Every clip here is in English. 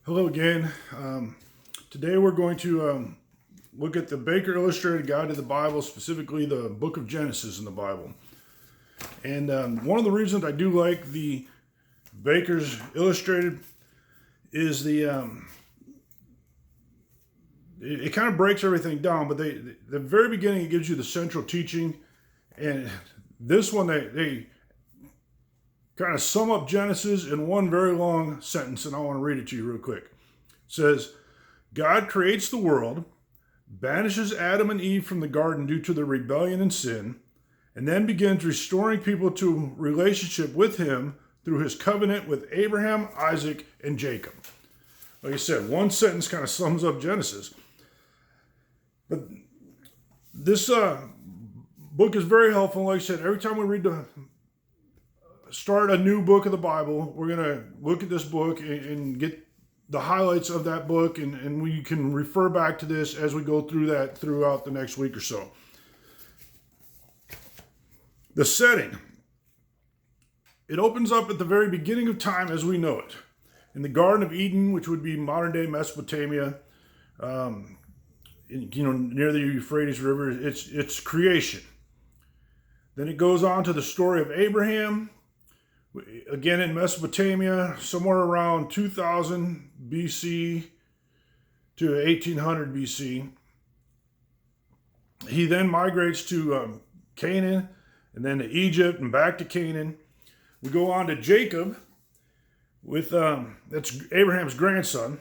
Hello again. Today we're going to look at the Baker Illustrated Guide to the Bible, specifically the book of Genesis in the Bible. And one of the reasons I do like the Baker's Illustrated is it kind of breaks everything down, but the very beginning it gives you the central teaching, and this one they kind of sum up Genesis in one very long sentence, and I want to read it to you real quick. It says, God creates the world, banishes Adam and Eve from the garden due to their rebellion and sin, and then begins restoring people to relationship with him through his covenant with Abraham, Isaac, and Jacob. Like I said, one sentence kind of sums up Genesis. But this book is very helpful. Like I said, every time we start a new book of the Bible, we're going to look at this book and get the highlights of that book, and we can refer back to this as we go through that throughout the next week or so. The setting. It opens up at the very beginning of time as we know it. In the Garden of Eden, which would be modern-day Mesopotamia, near the Euphrates River, it's creation. Then it goes on to the story of Abraham, again in Mesopotamia, somewhere around 2000 BC to 1800 BC. He then migrates to Canaan, and then to Egypt, and back to Canaan. We go on to Jacob, that's Abraham's grandson.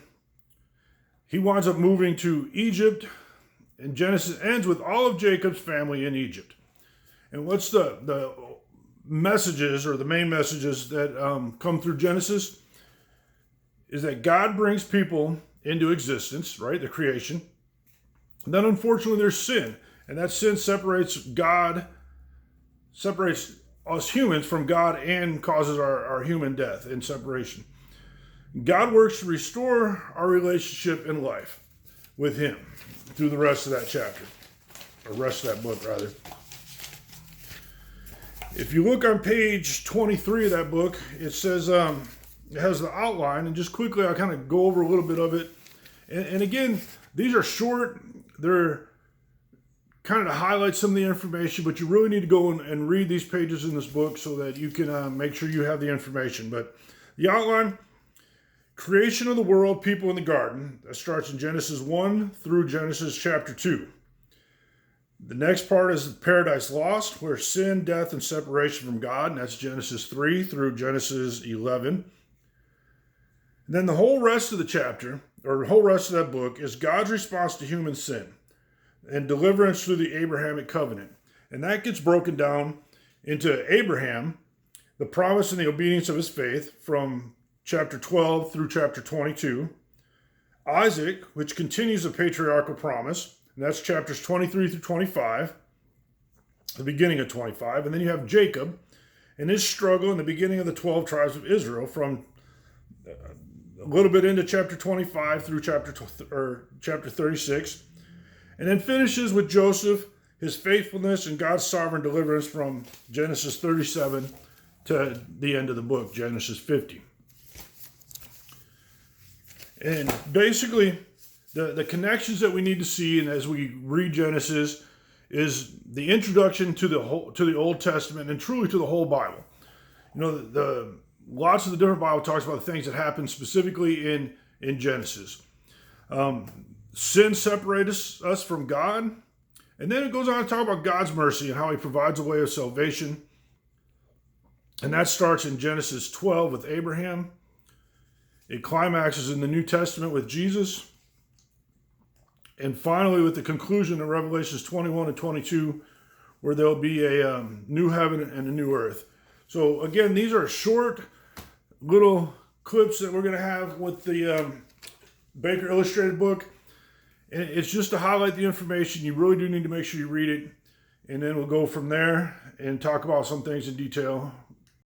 He winds up moving to Egypt, and Genesis ends with all of Jacob's family in Egypt. And what's the messages, or the main messages that come through Genesis, is that God brings people into existence, right? The creation. And then unfortunately there's sin. And that sin separates us humans from God and causes our human death and separation. God works to restore our relationship in life with him through the rest of that chapter, or rest of that book rather. If you look on page 23 of that book, it says, it has the outline, and just quickly I'll kind of go over a little bit of it. And again, these are short, they're kind of to highlight some of the information, but you really need to go and read these pages in this book so that you can make sure you have the information. But the outline, creation of the world, people in the garden, that starts in Genesis 1 through Genesis chapter 2. The next part is Paradise Lost, where sin, death, and separation from God, and that's Genesis 3 through Genesis 11. And then the whole rest of the chapter, or the whole rest of that book, is God's response to human sin and deliverance through the Abrahamic covenant. And that gets broken down into Abraham, the promise and the obedience of his faith from chapter 12 through chapter 22. Isaac, which continues the patriarchal promise, and that's chapters 23 through 25, the beginning of 25. And then you have Jacob and his struggle in the beginning of the 12 tribes of Israel from a little bit into chapter 25 through chapter 36. And then finishes with Joseph, his faithfulness, and God's sovereign deliverance from Genesis 37 to the end of the book, Genesis 50. And basically, the connections that we need to see, and as we read Genesis, is the introduction to the Old Testament and truly to the whole Bible. You know, lots of the different Bible talks about the things that happen specifically in Genesis. Sin separates us from God, and then it goes on to talk about God's mercy and how he provides a way of salvation. And that starts in Genesis 12 with Abraham. It climaxes in the New Testament with Jesus. And finally, with the conclusion in Revelations 21 and 22, where there'll be a new heaven and a new earth. So again, these are short little clips that we're going to have with the Baker Illustrated book. And it's just to highlight the information. You really do need to make sure you read it. And then we'll go from there and talk about some things in detail